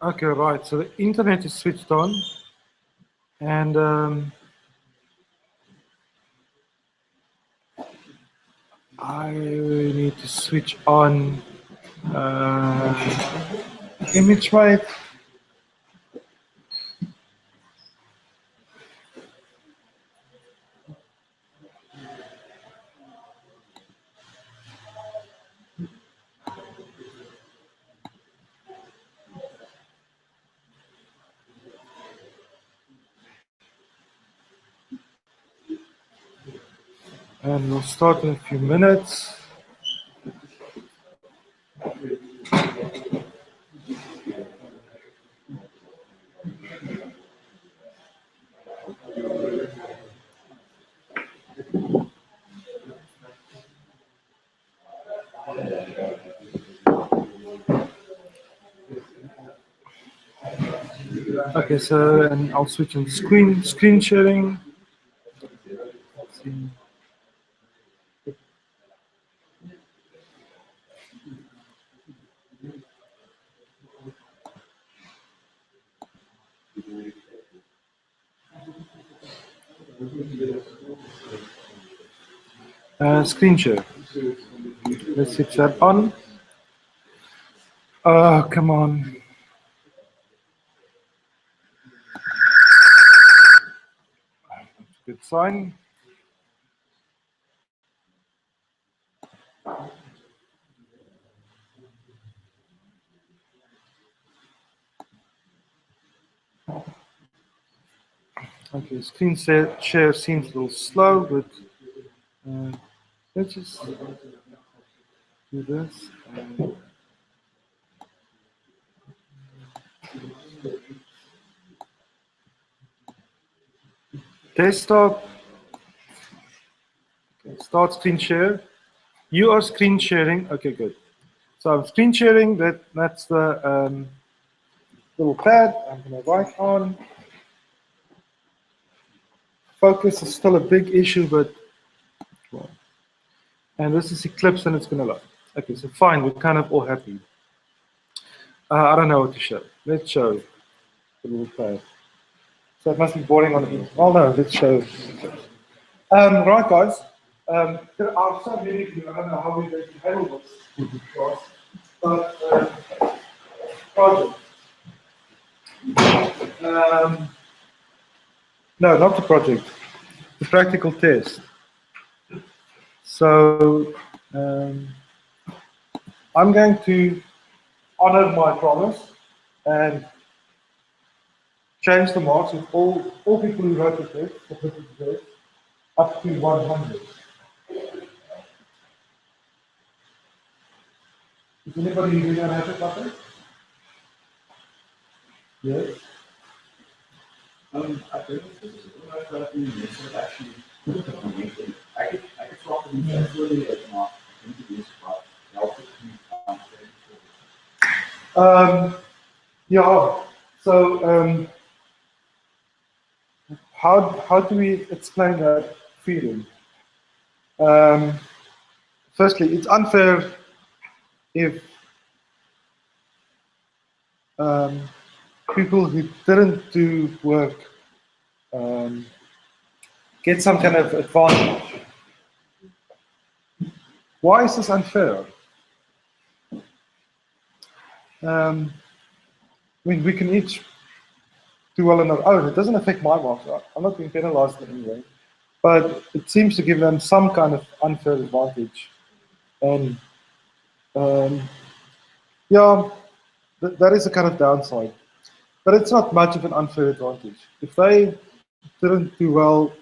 Okay, right. So the internet is switched on, and I need to switch on image rate. And we'll start in a few minutes. Okay, so and I'll switch on screen sharing. Let's see. Screen share. Let's switch that on. Oh, come on. Good sign. Okay, screen share seems a little slow, but let's just do this. Desktop. Okay, start screen share. You are screen sharing. Okay, good. So I'm screen sharing. That's the little pad. I'm going to write on. Focus is still a big issue, but well. And this is Eclipse, and it's going to load. Okay, so fine. We're kind of all happy. I don't know what to show. Let's show the little pad. So it must be boring on the. Oh no, let's show. Right, guys. There are so many of you. I don't know how we're going to handle this class, but project. No, not the project. The practical test. So I'm going to honor my promise and change the marks of all people who wrote the test, up to 100. Is anybody really unhappy about that? Yes. I think this is actually I could talk to you really not introduce Yeah. So how do we explain that feeling? Firstly, it's unfair if people who didn't do work get some kind of advantage. Why is this unfair? I mean, we can each do well on our own. It doesn't affect my marks. I'm not being penalized in any way. But it seems to give them some kind of unfair advantage. And yeah, that is a kind of downside. But it's not much of an unfair advantage. If they didn't do well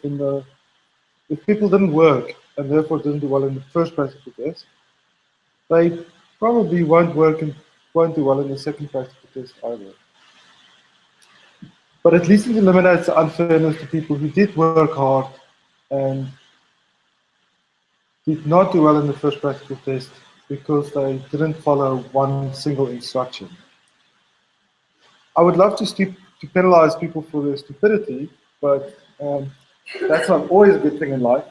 if people didn't work and therefore didn't do well in the first practical test, they probably won't work and won't do well in the second practical test either. But at least it eliminates the unfairness to people who did work hard and did not do well in the first practical test because they didn't follow one single instruction. I would love to penalize people for their stupidity, but that's not always a good thing in life.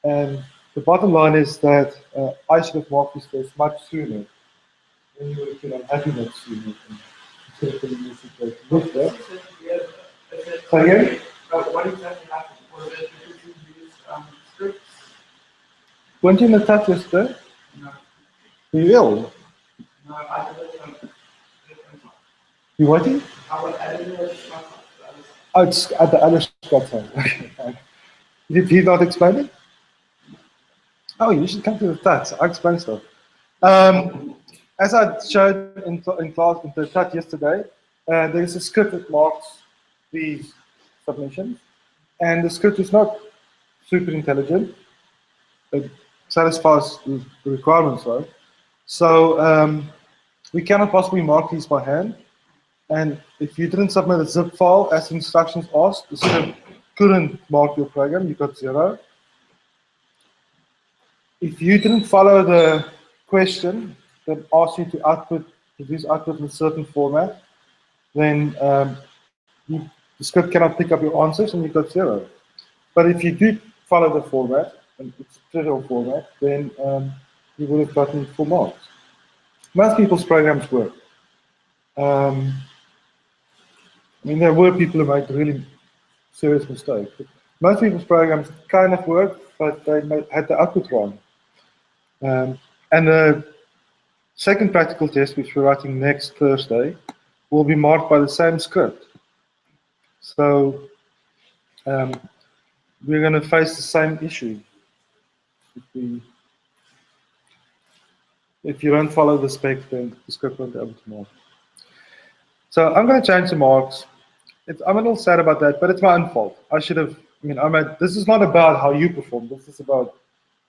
And the bottom line is that I should have marked this test much sooner. Then you would have been unhappy much sooner So again, What exactly happened? Was it because you used scripts? weren't you in the touch yesterday? No. Were you ill? No, I did it on different. You waiting? I didn't know it was not. Oh, it's at the other Scott time. Okay, fine. Did he not explain it? Oh, you should come to the touch. I explain stuff. As I showed in class in the touch yesterday, there is a script that marks these submissions, and the script is not super intelligent. It satisfies the requirements though. So we cannot possibly mark these by hand. And if you didn't submit a zip file as instructions asked, the script couldn't mark your program, you got 0. If you didn't follow the question that asks you to produce output in a certain format, then the script cannot pick up your answers and you got 0. But if you do follow the format, and it's a trivial format, then you would have gotten full marks. Most people's programs work. I mean, there were people who made really serious mistakes. But most people's programs kind of work, but they had the output wrong. And the second practical test, which we're writing next Thursday, will be marked by the same script. So we're going to face the same issue. If you don't follow the spec, then the script won't be able to mark. So I'm going to change the marks. I'm a little sad about that, but it's my own fault. I should have, this is not about how you perform. This is about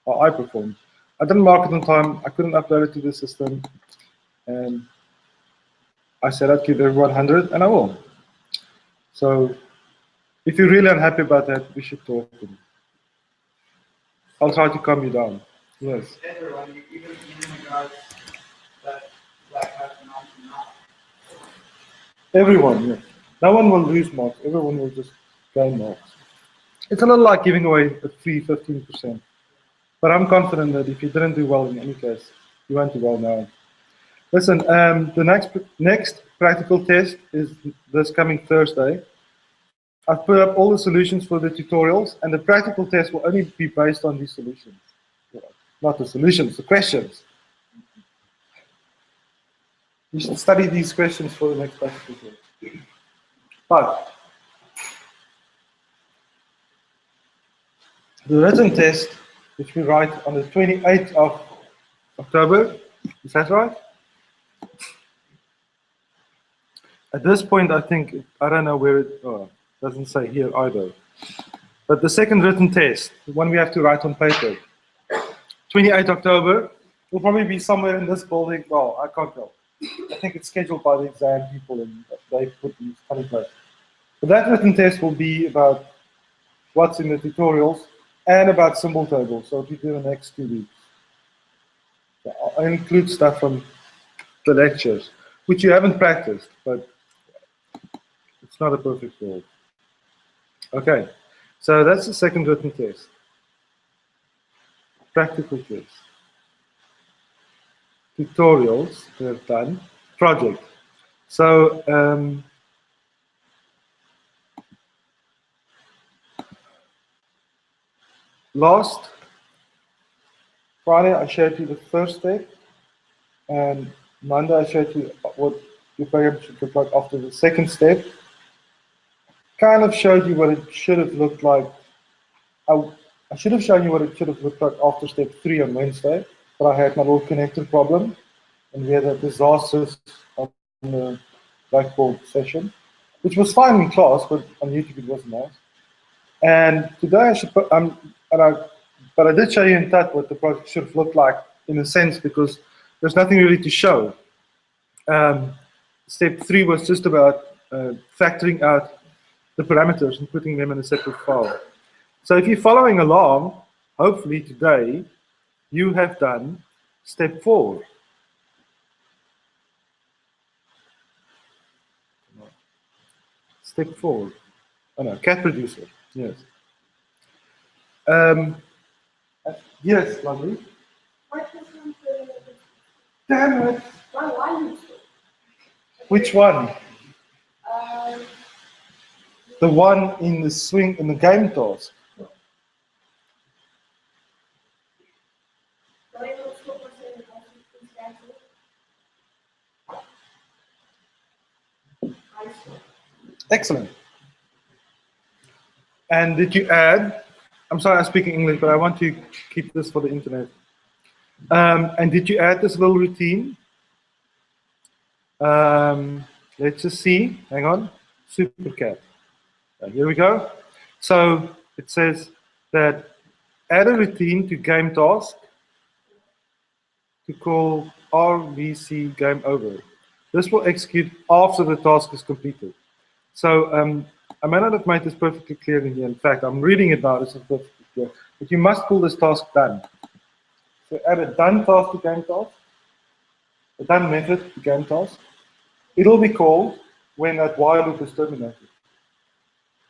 how I performed. I didn't mark it on time. I couldn't upload it to the system. And I said I'd give everyone 100, and I will. So if you're really unhappy about that, we should talk. I'll try to calm you down. Yes. Everyone, even the guys that have not. Everyone, yeah. No one will lose marks. Everyone will just gain marks. It's a little like giving away a free 15%. But I'm confident that if you didn't do well in any case, you won't do well now. Listen, the next practical test is this coming Thursday. I've put up all the solutions for the tutorials, and the practical test will only be based on these solutions. Not the solutions, the questions. You should study these questions for the next practical test. But the written test, which we write on the 28th of October, is that right? At this point, I don't know where it doesn't say here either. But the second written test, the one we have to write on paper, 28th October, will probably be somewhere in this building. Well, I can't tell. I think it's scheduled by the exam people and they put these funny places. But that written test will be about what's in the tutorials and about symbol tables. So we do the next 2 weeks. So I'll include stuff from the lectures, which you haven't practiced, but it's not a perfect world. Okay, so that's the second written test. Practical test. Tutorials, they're done. Project. So last Friday I showed you the first step, and Monday I showed you what your program should look like after the second step. Kind of showed you what it should have looked like. I should have shown you what it should have looked like after step 3 on Wednesday, but I had my little connector problem, and we had a disaster on the blackboard session, which was fine in class, but on YouTube it wasn't nice. And today I should put, but I did show you in touch what the project should have looked like in a sense, because there's nothing really to show. Step 3 was just about factoring out the parameters and putting them in a separate file. So if you're following along, hopefully today you have done step 4. Step 4. Oh no, cat producer. Yes. Yes, lovely. Damn it. Which one? The one in the swing in the game task. Excellent. And did you add? I'm sorry, I'm speaking English, but I want to keep this for the internet. And did you add this little routine? Let's just see. Hang on. Supercat. Here we go. So it says that add a routine to game task to call RVC game over. This will execute after the task is completed. So I may not have made this perfectly clear in here. In fact, I'm reading it now. This is perfectly clear. But you must call this task done. So add a done task to game task, a done method to game task. It'll be called when that while loop is terminated.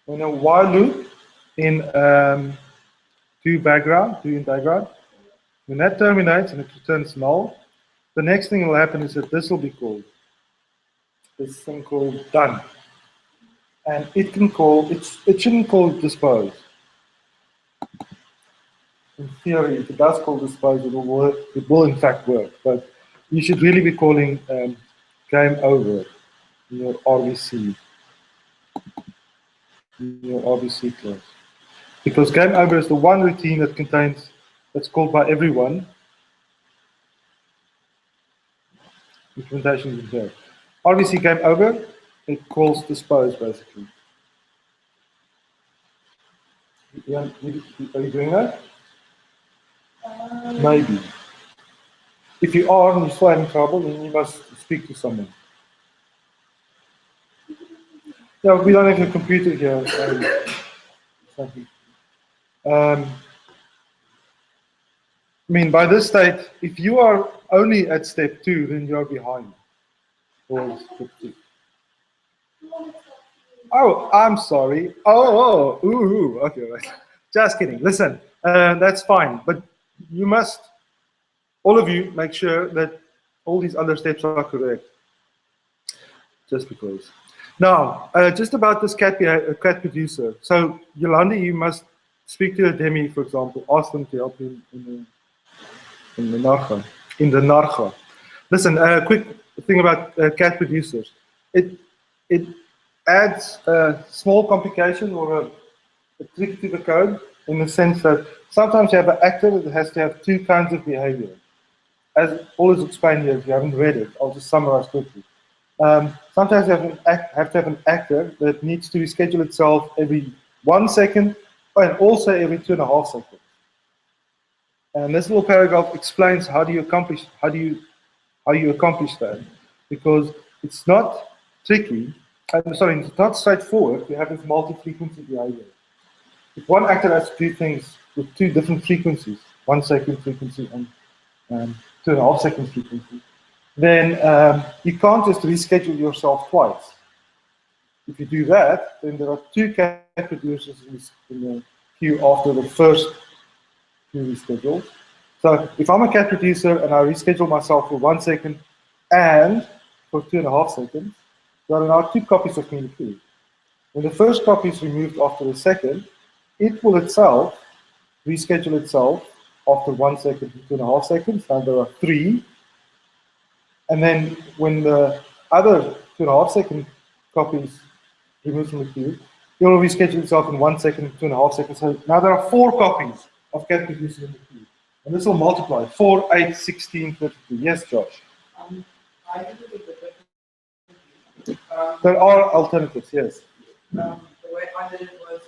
When a while loop in do in background, when that terminates and it returns null, the next thing that will happen is that this will be called, this thing called done. And it can call, it shouldn't call dispose. In theory, if it does call dispose, it will work, it will in fact work. But you should really be calling game over in your RVC. In your RVC class. Because game over is the one routine that contains, that's called by everyone. Implementation is here. RVC game over, it calls dispose basically. Yeah, are you doing that? Maybe. If you are and you're still having trouble, then you must speak to someone. Yeah, we don't have a computer here. I mean, by this state, if you are only at step 2, then you are behind. Or step 2. Oh, I'm sorry. Ooh, okay, right. Just kidding. Listen, that's fine, but you must, all of you, make sure that all these other steps are correct. Just because. Now, just about this cat producer. So, Yolanda, you must speak to a demi, for example, ask them to help you in the Narga. Listen, a quick thing about cat producers. It adds a small complication or a trick to the code in the sense that sometimes you have an actor that has to have 2 kinds of behavior. As always explained here, if you haven't read it, I'll just summarize quickly. Sometimes you have to have an actor that needs to reschedule itself every 1 second and also every 2.5 seconds. And this little paragraph explains how you accomplish that, because it's not tricky. It's not straightforward to have this multi-frequency behavior. If one actor has to do things with 2 different frequencies, 1 second frequency and 2.5 second frequency, then you can't just reschedule yourself twice. If you do that, then there are 2 cat producers in the queue after the first few reschedules. So if I'm a cat producer and I reschedule myself for 1 second and for 2.5 seconds, there are now 2 copies of me in the queue. When the first copy is removed after the second, it will itself reschedule itself after 1 second and 2.5 seconds. Now there are 3. And then when the other 2.5 second copies removed from the queue, it will reschedule itself in 1 second and 2.5 seconds. So now there are 4 copies of cat producers in the queue. And this will multiply 4, 8, 16, 32. Yes, Josh? I did it a bit differently. There are alternatives, yes. The way I did it was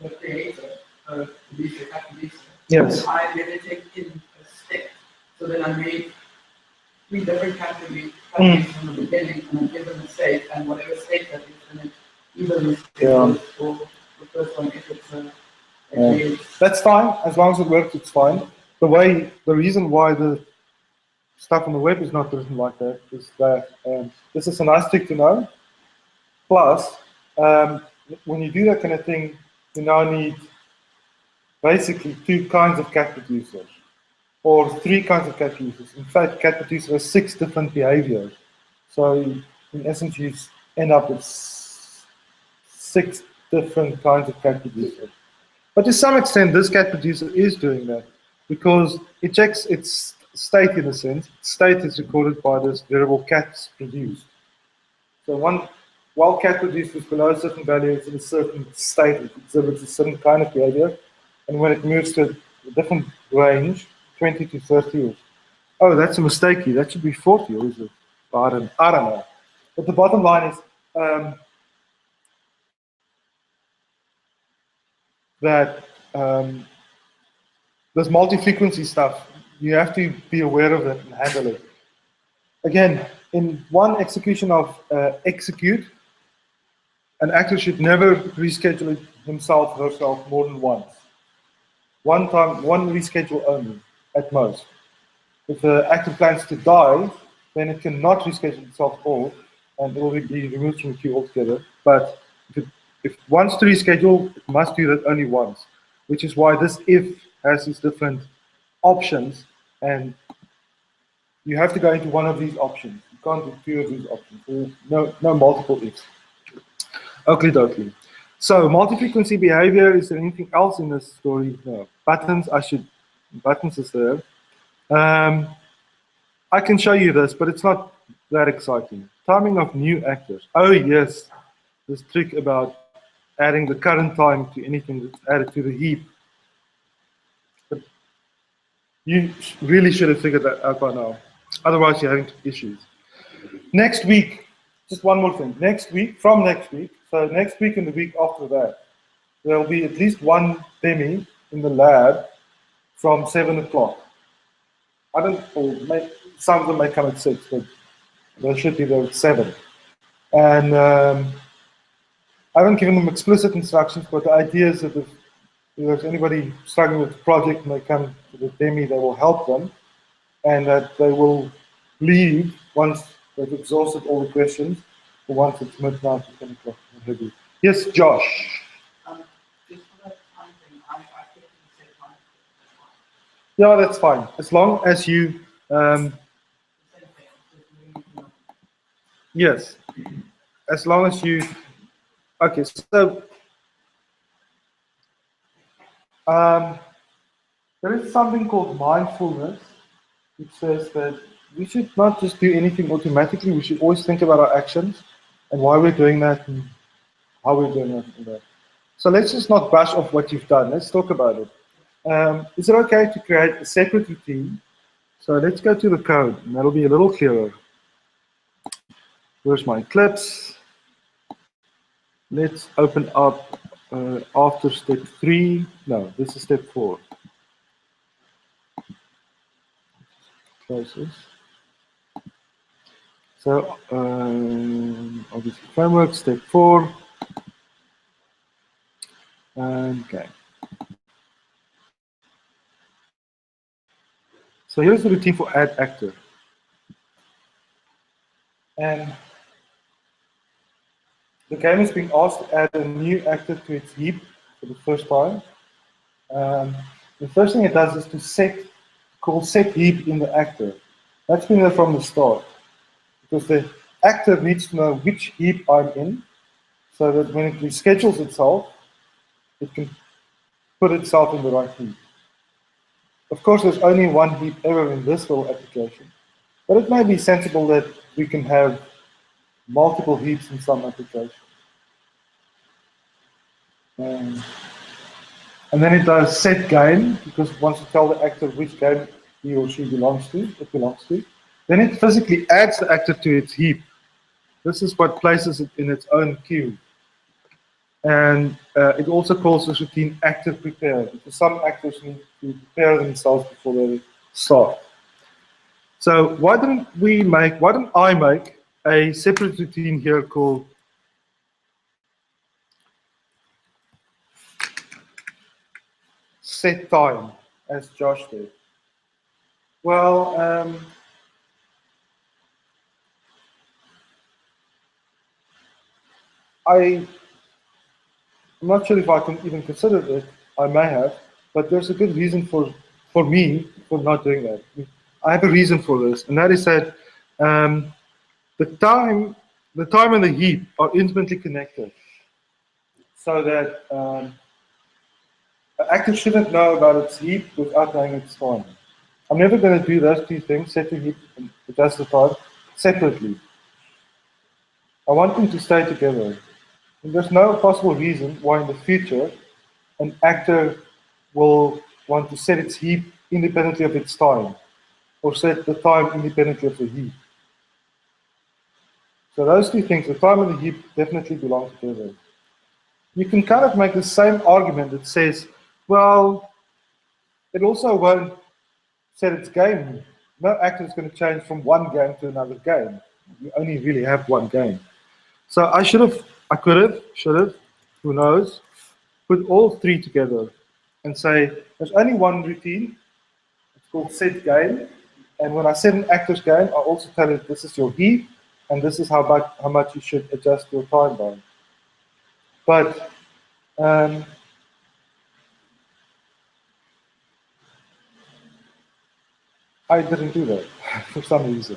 in the creator, producer, cat producer. Yes. I made it take in a step. So then I made 3 different categories from the beginning, and I give them a state, and whatever state that is in it, either is or the first one if it's a that's fine, as long as it works, it's fine. The reason why the stuff on the web is not written like that is that this is a nice trick to know. Plus, when you do that kind of thing, you now need basically 2 kinds of cat producers, or 3 kinds of cat producers. In fact, cat producer has 6 different behaviors. So in essence, you end up with 6 different kinds of cat producer. But to some extent, this cat producer is doing that because it checks its state in a sense. State is recorded by this variable cats produced. So while cat produces below a certain value, it's in a certain state, it exhibits a certain kind of behavior. And when it moves to a different range, 20 to 30, oh, that's a mistake here. That should be 40, or is it? I don't know. But the bottom line is that this multi-frequency stuff, you have to be aware of it and handle it. Again, in one execution of execute, an actor should never reschedule it himself or herself more than once. One time, one reschedule only, at most. If the actor plans to die, then it cannot reschedule itself all, and it will be removed from the queue altogether. But if it wants to reschedule, it must do that only once, which is why this if has these different options, and you have to go into one of these options. You can't do 2 of these options. There's no multiple ifs. Oakley dokley. So multi-frequency behavior, is there anything else in this story? No. Buttons, buttons is there. I can show you this, but it's not that exciting. Timing of new actors. Oh yes, this trick about adding the current time to anything that's added to the heap. But you really should have figured that out by now. Otherwise you're having issues. Next week, just one more thing. Next week, from next week, so next week and the week after that, there will be at least one demi in the lab from 7 o'clock. I don't know, some of them may come at 6, but they should be there at 7. And I haven't given them explicit instructions, but the idea is that if there's anybody struggling with the project and they come to the demi, they will help them, and that they will leave once they've exhausted all the questions, or once it's midnight or 10 o'clock. Yes, Josh. Just for that time thing, I think you said time. Yeah, that's fine. As long as you, yes, as long as you, okay, so there is something called mindfulness, which says that we should not just do anything automatically. We should always think about our actions and why we're doing that and how we're doing that. So let's just not brush off what you've done. Let's talk about it. Is it okay to create a separate routine? So let's go to the code, and that'll be a little clearer. Where's my Eclipse? Let's open up after step 3. No, this is step 4. Close this. So obviously framework, step 4. Okay. So here's the routine for add actor. And the game is being asked to add a new actor to its heap for the first time. The first thing it does is to set heap in the actor. That's been there from the start, because the actor needs to know which heap I'm in, so that when it reschedules itself, it can put itself in the right heap. Of course, there's only one heap ever in this little application, but it may be sensible that we can have multiple heaps in some applications. And then it does set game, because it wants to tell the actor which game he or she belongs to. Then it physically adds the actor to its heap. This is what places it in its own queue. And it also calls this routine actor prepare, because some actors need to prepare themselves before they start. So why don't I make a separate routine here called set time, as Josh did? Well, I'm not sure if I can even consider it. I may have, but there's a good reason for me for not doing that. I have a reason for this, and that is that the time and the heap are intimately connected. so that an actor shouldn't know about its heap without knowing its time. I'm never going to do those two things, set the heap and adjust the time, separately. I want them to stay together. And there's no possible reason why in the future an actor will want to set its heap independently of its time, or set the time independently of the heap. So those two things, the time and the heap, definitely belong together. You can kind of make the same argument that says, well, it also won't set its game. No actor is going to change from one game to another game. You only really have one game. So I could have, should have, who knows, put all three together and say, there's only one routine, it's called set game. And when I set an actor's game, I also tell it this is your heap, and this is how much you should adjust your time by. But I didn't do that for some reason.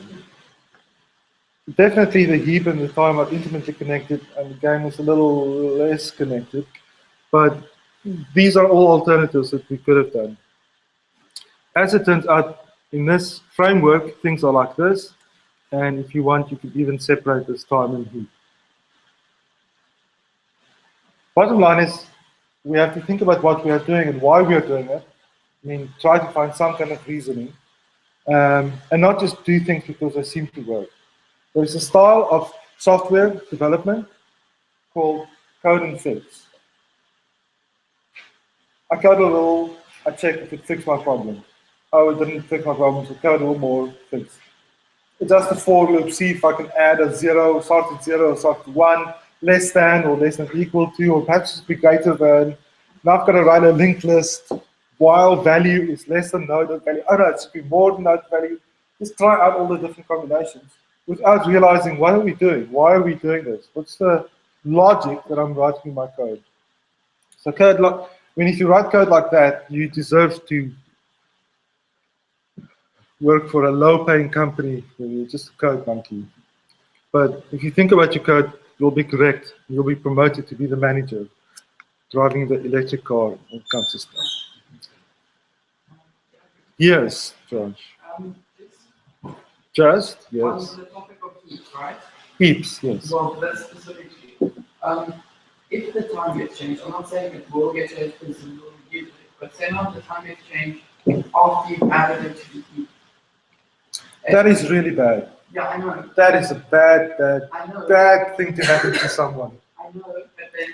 Definitely the heap and the time are intimately connected, and the game is a little less connected. But these are all alternatives that we could have done. As it turns out, in this framework, things are like this. And if you want, you could even separate this time and heap. Bottom line is, we have to think about what we are doing and why we are doing it. I mean, try to find some kind of reasoning. And not just do things because they seem to work. There's a style of software development called code and fix. I code a little, I check if it fixed my problem. Oh, it didn't fix my problem, so code a little more, fix. Adjust the for loop, see if I can add a 0, start at 0, start at 1, less than or less than equal to, or perhaps just be greater than. Now I've got to write a linked list while value is less than node value. Oh no, it should be more than node value. Just try out all the different combinations without realizing what are we doing? Why are we doing this? What's the logic that I'm writing in my code? So code, if you write code like that, you deserve to work for a low-paying company where you're just a code monkey. But if you think about your code, you'll be correct. You'll be promoted to be the manager, driving the electric car when it comes to stuff. Yes, Josh. Just, yes. On the topic of heaps, right? Heaps, yes. Well, that's specifically. If the time gets changed, I'm not saying it will get changed because it will use it, but say now the time gets changed after you've added it to the heap. That is really bad. Yeah, I know. That is a bad thing to happen to someone. I know, but then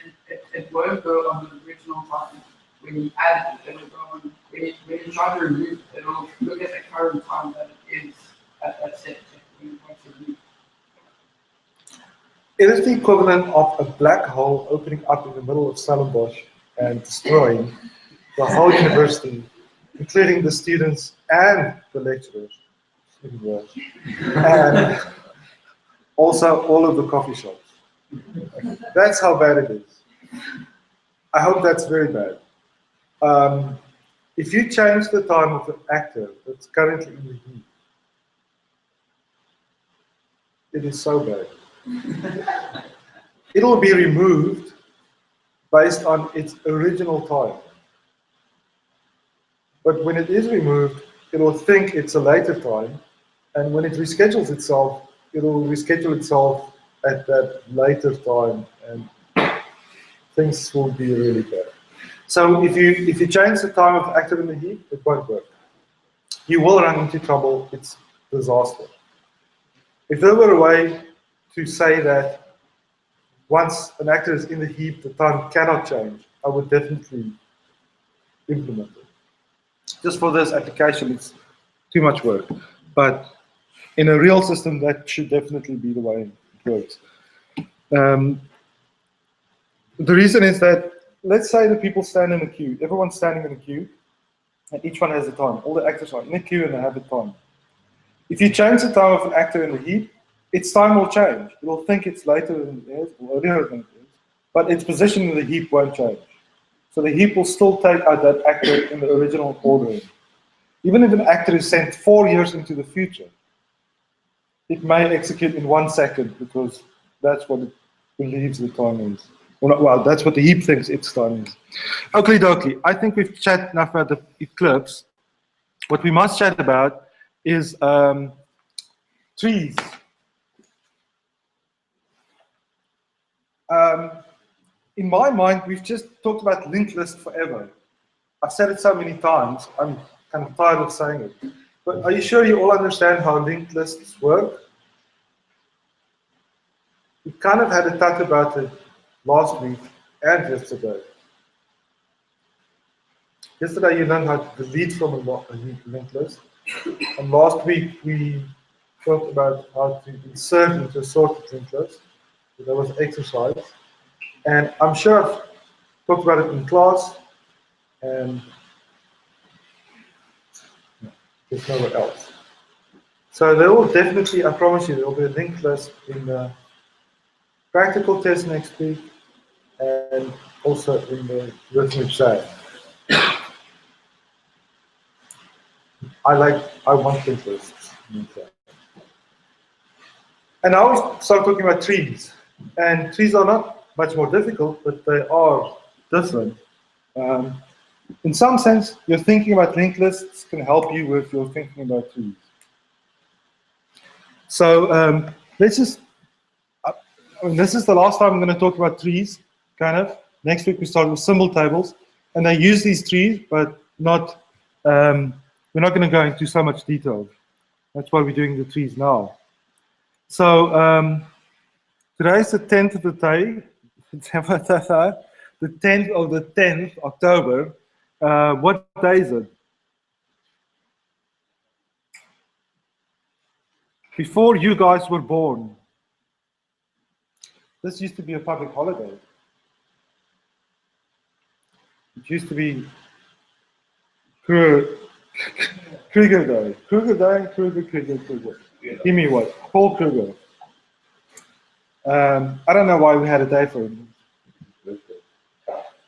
it won't go on the original time. When you add it, it will go on. When you try to remove it, it will look at the current time that it is at that set. It is the equivalent of a black hole opening up in the middle of Stellenbosch and destroying the whole university, including the students and the lecturers, and also all of the coffee shops. That's how bad it is. I hope that's very bad. If you change the time of an actor that's currently in the heat, it is so bad. It will be removed based on its original time. But when it is removed, it will think it's a later time, and when it reschedules itself, it will reschedule itself at that later time, and things will be really bad. So if you change the time of the actor in the heat, it won't work. You will run into trouble. It's disaster. If there were a way to say that once an actor is in the heap, the time cannot change, I would definitely implement it. Just for this application, it's too much work. But in a real system, that should definitely be the way it works. The reason is that, let's say the people stand in a queue. Everyone's standing in a queue, and each one has a time. All the actors are in a queue and they have a time. If you change the time of an actor in the heap, its time will change. It will think it's later than it is, or earlier than it is, but its position in the heap won't change. So the heap will still take out that actor in the original ordering. Even if an actor is sent 4 years into the future, it may execute in 1 second because that's what it believes the time is. Well, that's what the heap thinks its time is. Oakley dokley. I think we've chatted enough about the eclipse. What we must chat about is trees. In my mind, we've just talked about linked list forever. I've said it so many times, I'm kind of tired of saying it. But are you sure you all understand how linked lists work? We kind of had a chat about it last week and yesterday. Yesterday you learned how to delete from a linked list. And last week we talked about how to insert into a sorted linked list. So that was an exercise. And I'm sure I've talked about it in class, and there's nowhere else. So there will definitely, I promise you, there will be a linked list in the practical test next week and also in the written exam. I want linked lists. And now we start talking about trees. And trees are not much more difficult, but they are different. In some sense, your thinking about linked lists can help you with your thinking about trees. So let's just, this is the last time I'm going to talk about trees, kind of. Next week we start with symbol tables. And I use these trees, but not, we're not going to go into so much detail. That's why we're doing the trees now. So today is the 10th of the day, the 10th of the 10th October. What day is it? Before you guys were born. This used to be a public holiday. It used to be Kruger Day. Kruger Day, Kruger. Give me what? Paul Kruger. I don't know why we had a day for him.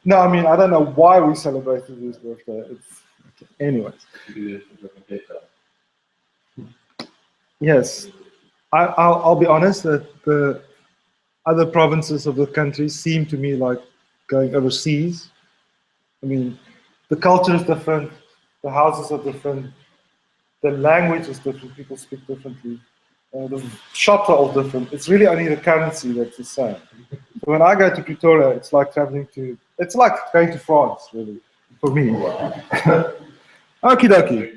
No, I mean, I don't know why we celebrated his birthday. Anyways. Yes. I'll be honest that the other provinces of the country seem to me like going overseas. I mean, the culture is different, the houses are different, the language is different, people speak differently, the shops are all different. It's really only the currency that's the same. So when I go to Pretoria, it's like going to France, really, for me. Okie dokie.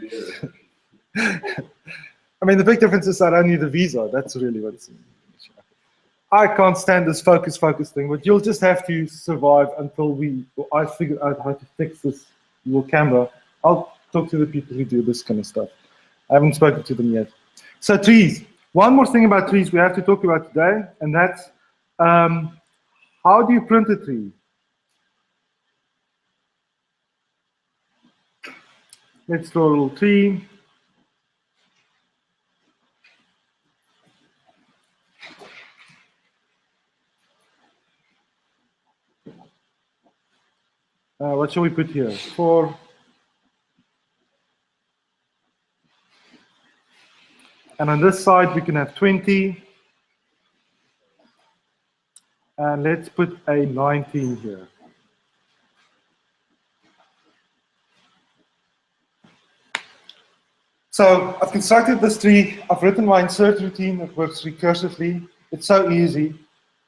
I mean, the big difference is I don't need a visa. That's really what's. I can't stand this focus thing, but you'll just have to survive until I figure out how to fix your camera. I'll talk to the people who do this kind of stuff. I haven't spoken to them yet. So trees. One more thing about trees we have to talk about today, and that's how do you print a tree? Let's draw a little tree. What shall we put here? 4. And on this side, we can have 20. And let's put a 19 here. So I've constructed this tree. I've written my insert routine that works recursively. It's so easy.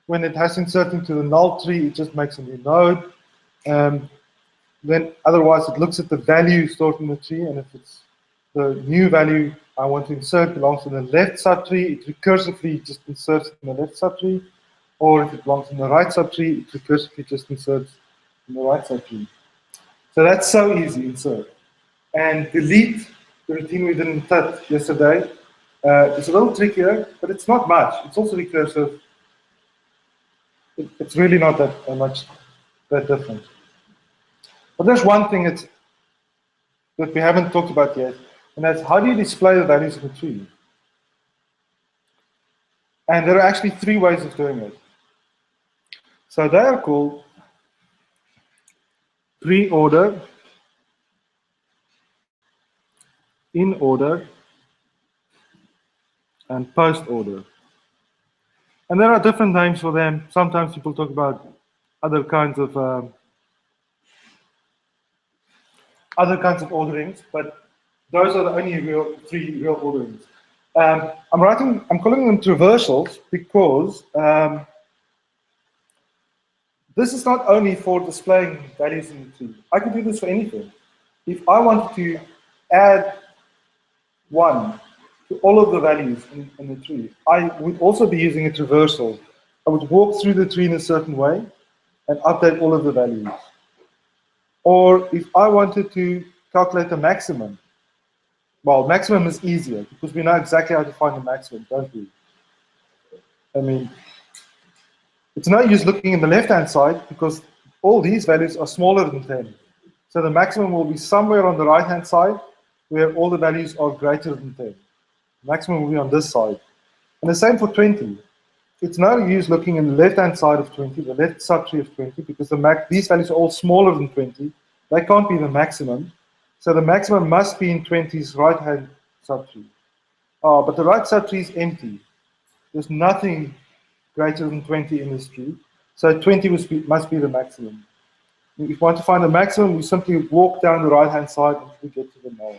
When it has insert into the null tree, it just makes a new node. Then otherwise, it looks at the value stored in the tree, and if it's the new value I want to insert belongs in the left subtree, it recursively just inserts in the left subtree. Or if it belongs in the right subtree, it recursively just inserts in the right subtree. So that's so easy, insert. And delete, the routine we did in TUT yesterday, is a little trickier, but it's not much. It's also recursive. It's really not that different. But there's one thing that we haven't talked about yet, and that's how do you display the values of a tree? And there are actually 3 ways of doing it. So they are called pre-order, in order, and post order. And there are different names for them. Sometimes people talk about other kinds of orderings, but those are the only three real orderings. I'm calling them traversals because this is not only for displaying values in the tree. I could do this for anything. If I wanted to add 1 to all of the values in the tree, I would also be using a traversal. I would walk through the tree in a certain way and update all of the values. Or if I wanted to calculate the maximum, well, maximum is easier because we know exactly how to find the maximum, don't we? I mean, it's no use looking in the left-hand side because all these values are smaller than 10. So the maximum will be somewhere on the right-hand side where all the values are greater than 10. The maximum will be on this side. And the same for 20. It's no use looking in the left-hand side of 20, the left subtree of 20, because these values are all smaller than 20. They can't be the maximum. So the maximum must be in 20's right-hand subtree. But the right subtree is empty. There's nothing greater than 20 in this tree. So 20 must be the maximum. If you want to find the maximum, we simply walk down the right-hand side until we get to the null.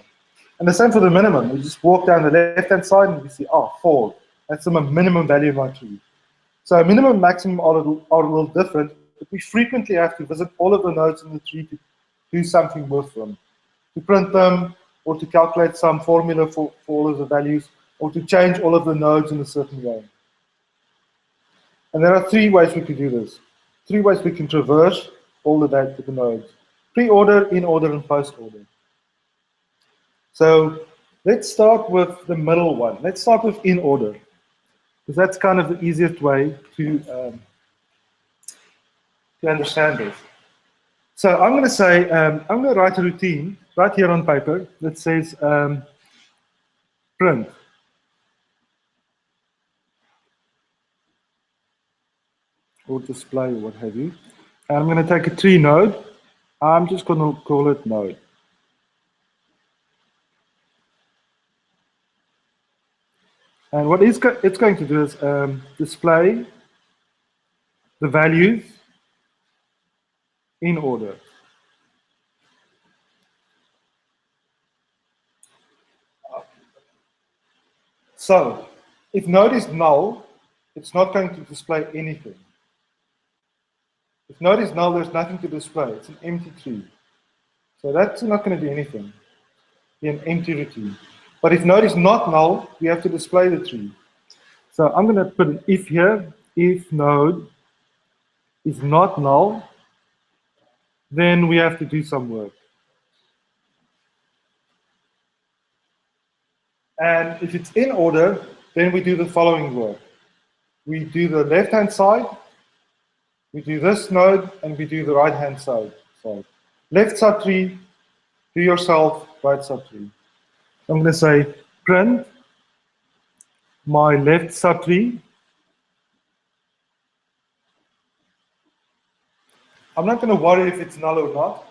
And the same for the minimum. We just walk down the left-hand side and we see, 4. That's the minimum value in my tree. So minimum and maximum are a little different, but we frequently have to visit all of the nodes in the tree to do something with them, to print them, or to calculate some formula for all of the values, or to change all of the nodes in a certain way. And there are 3 ways we can do this. 3 ways we can traverse all the nodes: pre-order, in-order, and post-order. So let's start with the middle one. Let's start with in-order, because that's kind of the easiest way to understand this. So I'm going to say, I'm going to write a routine right here on paper that says print. Or display, or what have you. And I'm going to take a tree node. I'm just going to call it node. And what it's going to do is display the values in order. So if node is null, it's not going to display anything. If node is null, there's nothing to display. It's an empty tree. So that's not going to do anything. Be an empty routine. But if node is not null, we have to display the tree. So I'm going to put an if here. If node is not null, then we have to do some work. And if it's in order, then we do the following work. We do the left-hand side, we do this node, and we do the right-hand side. Left subtree, do yourself, right subtree. I'm going to say print my left subtree. I'm not going to worry if it's null or not,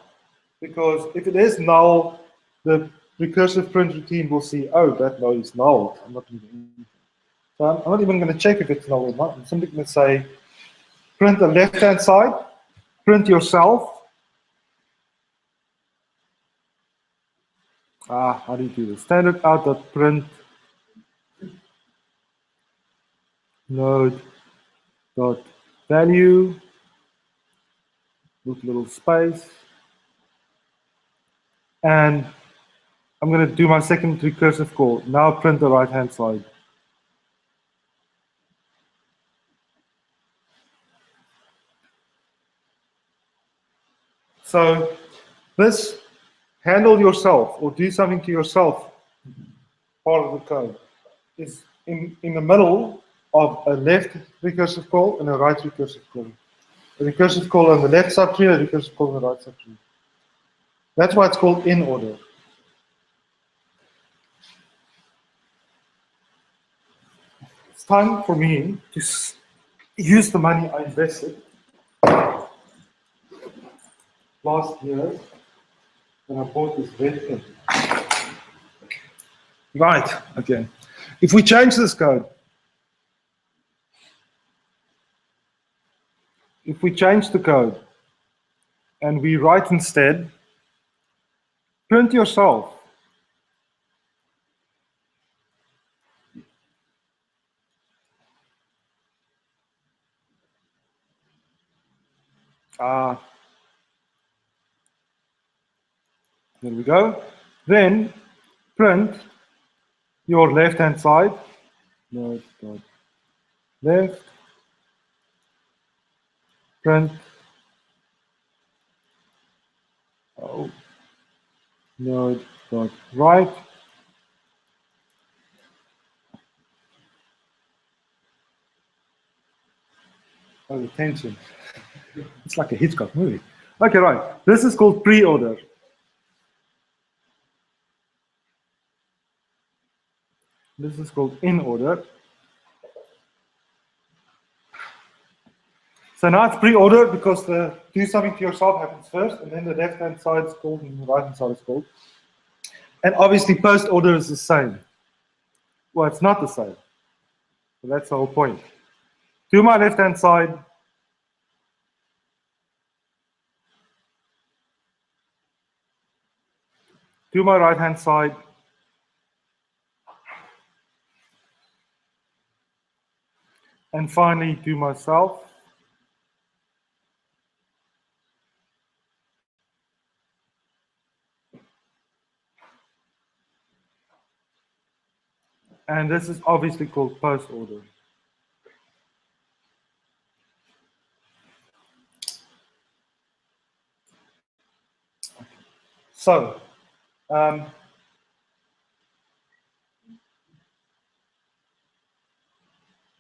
because if it is null, the recursive print routine will see, oh, that node is null. I'm not doing anything. So I'm not even going to check if it's null or not. I'm simply going to say print the left-hand side, print yourself. How do you do this? Standard out.print node dot value with a little space. And I'm going to do my second recursive call. Now print the right-hand side. So this handle yourself or do something to yourself part of the code is in the middle of a left recursive call and a right recursive call. A recursive call on the left subtree, a recursive call on the right subtree. That's why it's called in order. It's time for me to use the money I invested last year when I bought this red pen. Right, okay. If we change this code, if we change the code and we write instead, print yourself. There we go. Then print your left-hand side. Left. Print. Node dot right. Oh, the tension. It's like a Hitchcock movie. Okay, right. This is called pre-order. This is called in order. So now it's pre-order because the do something to yourself happens first, and then the left-hand side is called and the right-hand side is called. And obviously post-order is the same. Well, it's not the same. So that's the whole point. Do my left-hand side. Do my right-hand side. And finally, do myself. And this is obviously called post-order. So,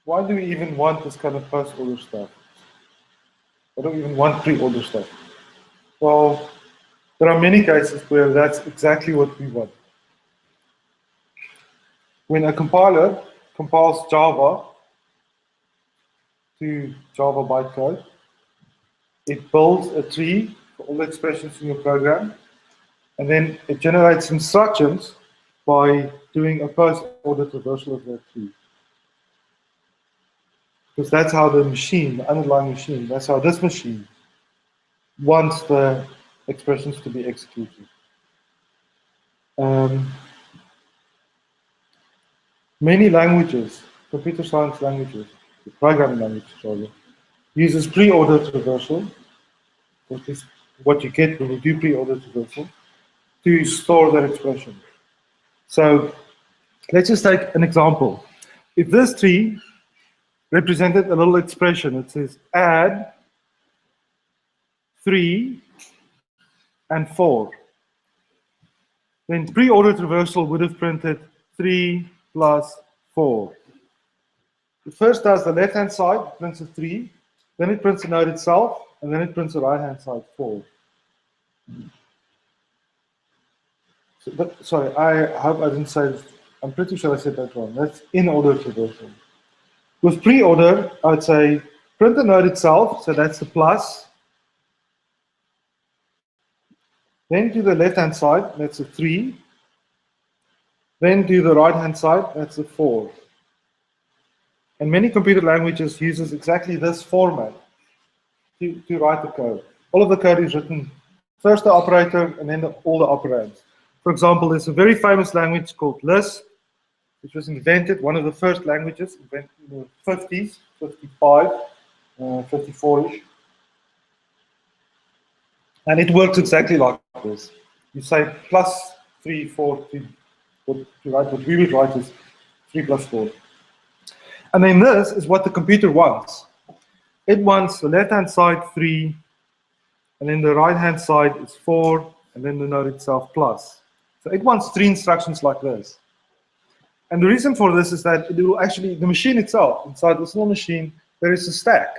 why do we even want this kind of post-order stuff? Why don't we even want pre-order stuff? Well, there are many cases where that's exactly what we want. When a compiler compiles Java to Java bytecode, it builds a tree for all the expressions in your program, and then it generates instructions by doing a post-order traversal of that tree. Because that's how the machine, the underlying machine, that's how this machine wants the expressions to be executed. Many languages, computer science languages, programming languages rather, uses pre-order traversal, which is what you get when you do pre-order traversal, to store that expression. So let's just take an example. If this tree represented a little expression, it says add 3 and 4. Then pre-order traversal would have printed 3 plus 4. It first does the left-hand side, prints a 3, then it prints the node itself, and then it prints the right-hand side 4. So, sorry, I hope I didn't say this. I'm pretty sure I said that wrong. That's in-order traversal. With pre-order, I'd say print the node itself, so that's the plus. Then do the left-hand side, that's a 3. Then do the right-hand side, that's a 4. And many computer languages uses exactly this format to write the code. All of the code is written first the operator and then all the operands. For example, there's a very famous language called Lisp, which was invented, one of the first languages, invented in the 50s, 55, 54-ish. And it works exactly like this. You say plus 3, 4, to write what we would write is 3 plus 4. And then this is what the computer wants. It wants the left-hand side 3, and then the right-hand side is 4, and then the node itself plus. So it wants 3 instructions like this. And the reason for this is that it will actually, the machine itself, inside the small machine, there is a stack.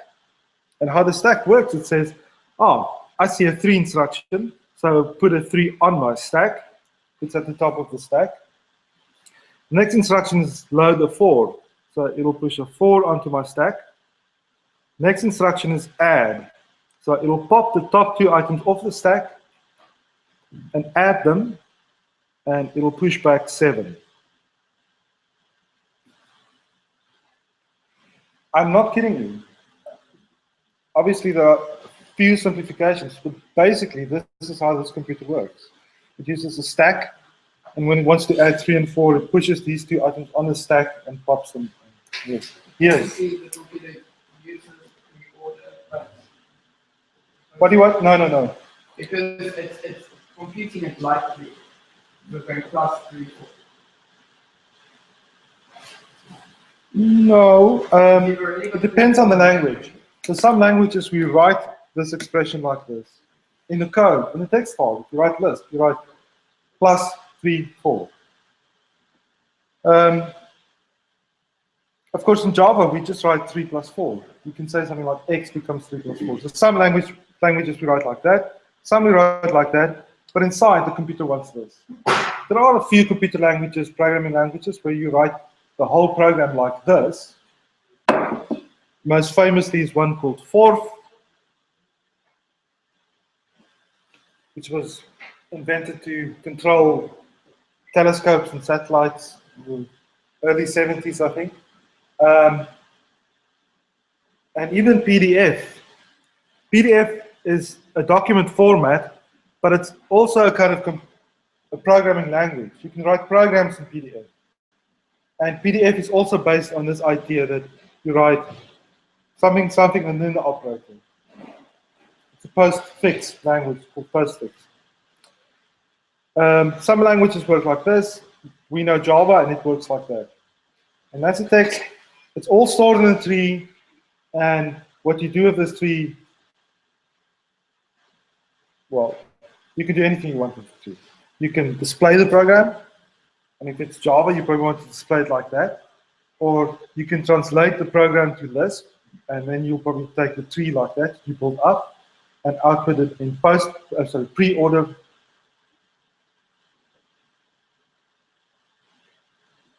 And how the stack works, it says, oh, I see a 3 instruction, so put a 3 on my stack. It's at the top of the stack. The next instruction is load a 4. So it will push a 4 onto my stack. Next instruction is add. So it will pop the top 2 items off the stack and add them, and it will push back 7. I'm not kidding you. obviously there are few simplifications, but basically this is how this computer works. It uses a stack, and when it wants to add 3 and 4, it pushes these two items on the stack and pops them. Yes. Yes. The computer uses reorder, but What do you want? No, no, no. because it's computing it lightly. We're going plus 3, 4. No, it depends on the language. So some languages we write this expression like this. In the code, in the text file, if you write list, you write plus 3, 4. Of course, in Java, we just write 3 plus 4. You can say something like x becomes 3 plus 4. So some languages we write like that, some we write like that, but inside the computer wants this. There are a few computer languages, programming languages, where you write the whole program like this. Most famously is one called Forth, which was invented to control telescopes and satellites in the early 70s, I think. And even PDF. PDF is a document format, but it's also a kind of a programming language. You can write programs in PDF. And PDF is also based on this idea that you write something, and then the operator. It's a postfix language called postfix. Some languages work like this. We know Java, and it works like that. And that's a text. It's all stored in a tree, and what you do with this tree, well, you can do anything you want with the tree. You can display the program, and if it's Java, you probably want to display it like that. Or you can translate the program to Lisp, and then you'll probably take the tree like that you build up and output it in pre-order.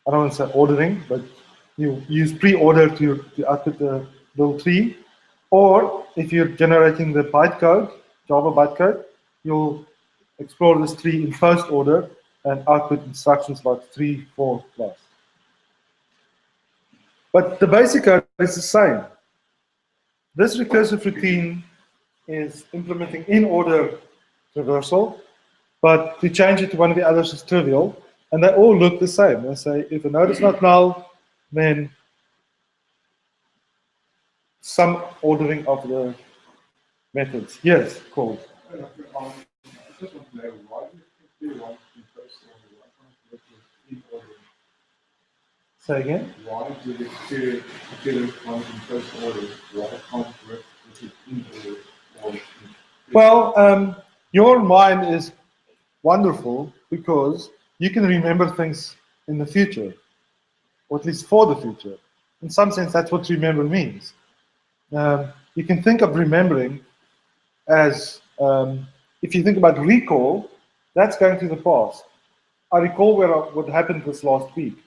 I don't want to say ordering, but you use pre-order to output the little tree. Or if you're generating the bytecode, Java bytecode, you'll explore this tree in post order and output instructions like 3, 4, plus. But the basic code is the same. This recursive routine is implementing in-order traversal, but to change it to one of the others is trivial, and they all look the same. They say if a node is not null, then some ordering of the methods. Yes, cool. Say again? Why do the computer want in first order? Why can't it work with it in order? Well, your mind is wonderful because you can remember things in the future, or at least for the future. In some sense, that's what remember means. You can think of remembering as, if you think about recall, that's going to the past. I recall what happened this last week.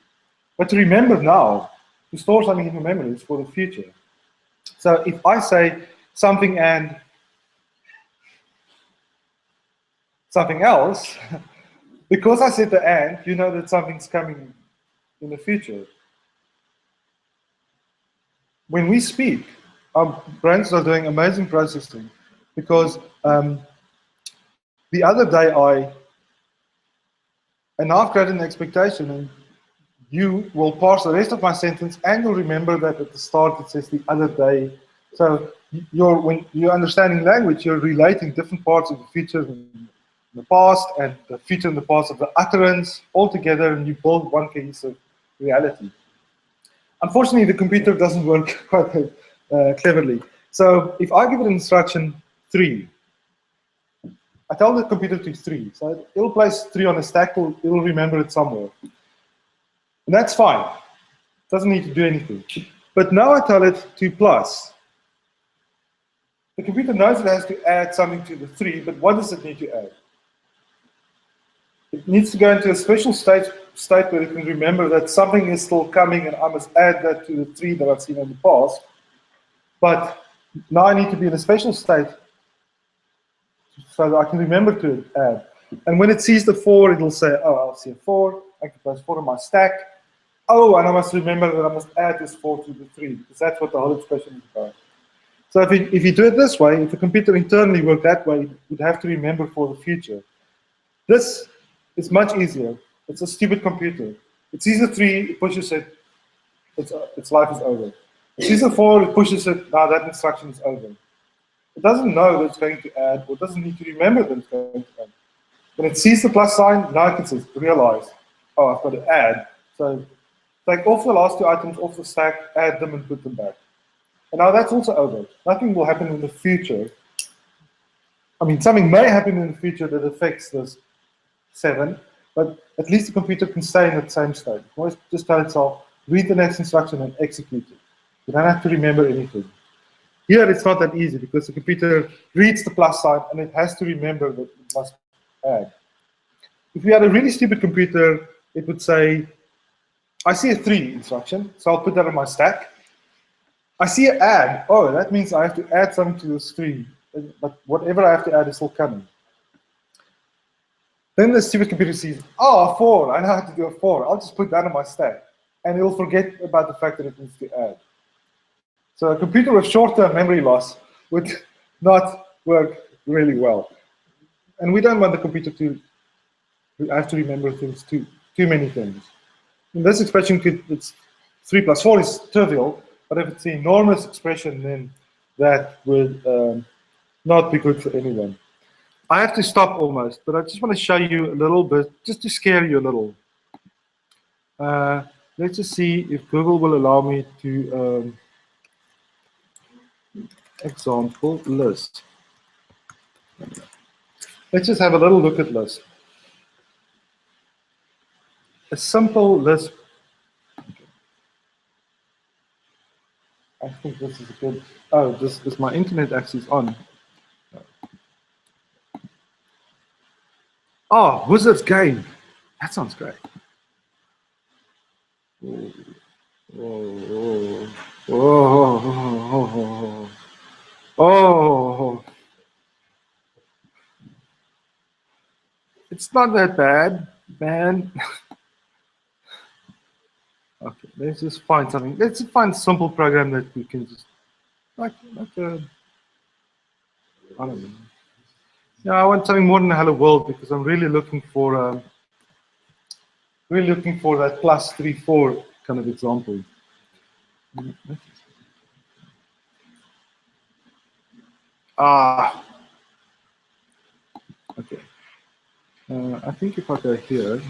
But to remember now, to store something in your memory is for the future. So if I say something and something else, because I said the and, you know that something's coming in the future. When we speak, our brains are doing amazing processing because the other day and I've created an expectation, and you will parse the rest of my sentence, and you'll remember that at the start it says the other day. So when you're understanding language, you're relating different parts of the future in the past and the future in the past of the utterance all together, and you build one cohesive reality. Unfortunately, the computer doesn't work quite cleverly. So if I give it an instruction 3, I tell the computer to 3. So it'll place 3 on a stack, it'll remember it somewhere. And that's fine. It doesn't need to do anything. But now I tell it to plus. The computer knows it has to add something to the 3, but what does it need to add? It needs to go into a special state where it can remember that something is still coming and I must add that to the 3 that I've seen in the past. But now I need to be in a special state so that I can remember to add. And when it sees the 4, it'll say, oh, I'll see a 4. I can place 4 on my stack. Oh, and I must remember that I must add this 4 to the 3, because that's what the whole expression is about. So if you do it this way, if the computer internally worked that way, it would have to remember for the future. This is much easier. It's a stupid computer. It sees a 3, it pushes it, its life is over. It sees a 4, it pushes it, now that instruction is over. It doesn't know that it's going to add, or doesn't need to remember that it's going to add. When it sees the plus sign, now it can say, realize, oh, I've got to add. So take off the last 2 items off the stack, add them and put them back. And now that's also over. Nothing will happen in the future. I mean, something may happen in the future that affects this 7, but at least the computer can stay in that same state. You always just tell itself, read the next instruction and execute it. You don't have to remember anything. Here it's not that easy because the computer reads the plus sign and it has to remember that it must add. If we had a really stupid computer, it would say, I see a 3 instruction, so I'll put that on my stack. I see an add. Oh, that means I have to add something to this 3. But whatever I have to add is still coming. Then the stupid computer sees, oh, a 4. I know how to do a 4. I'll just put that on my stack. And it'll forget about the fact that it needs to add. So a computer with short-term memory loss would not work really well. And we don't want the computer to have to remember things too many things. In this expression, it's 3 plus 4 is trivial, but if it's an enormous expression, then that would not be good for anyone. I have to stop almost, but I just want to show you a little bit, just to scare you a little. Let's just see if Google will allow me to example list. Let's just have a little look at list. A simple list. I think this is a good. Oh, this is my internet access on. Oh, Wizard's Game. That sounds great. Whoa, whoa, whoa, whoa, oh. It's not that bad, man. Okay, let's just find something. Let's find a simple program that we can just, like a, I don't know. Yeah, I want something more than a hello world because I'm really looking for that plus 3, 4 kind of example. Okay. I think if I go here.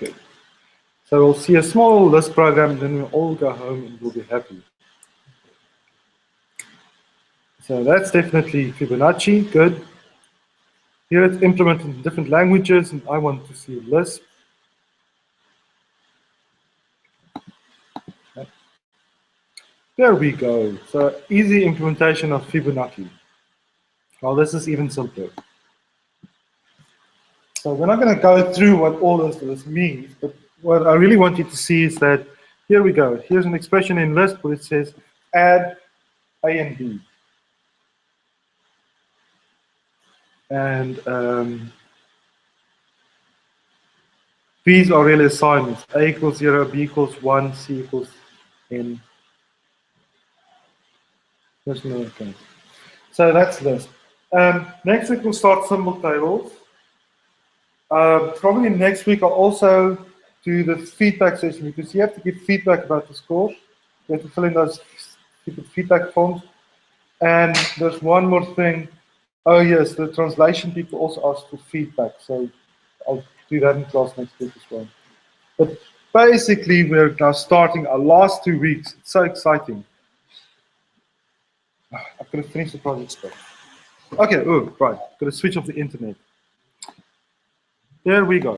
Okay. So we'll see a small list program, and then we'll all go home and we'll be happy. So that's definitely Fibonacci, good. Here it's implemented in different languages, and I want to see Lisp. Okay. There we go. So easy implementation of Fibonacci. Well, this is even simpler. So we're not going to go through what all this means, but what I really want you to see is that, here we go. Here's an expression in Lisp where it says add A and B. And B's are really assignments. A equals 0, B equals 1, C equals N. There's no okay. So that's this. Next week we'll start symbol tables. Probably next week I'll also do the feedback session because you have to give feedback about the scores. You have to fill in those feedback forms. And there's one more thing. Oh yes, the translation people also ask for feedback. So I'll do that in class next week as well. But basically we're now starting our last 2 weeks. It's so exciting. I've got to finish the project stuff. Okay, oh, right. Got to switch off the internet. There we go.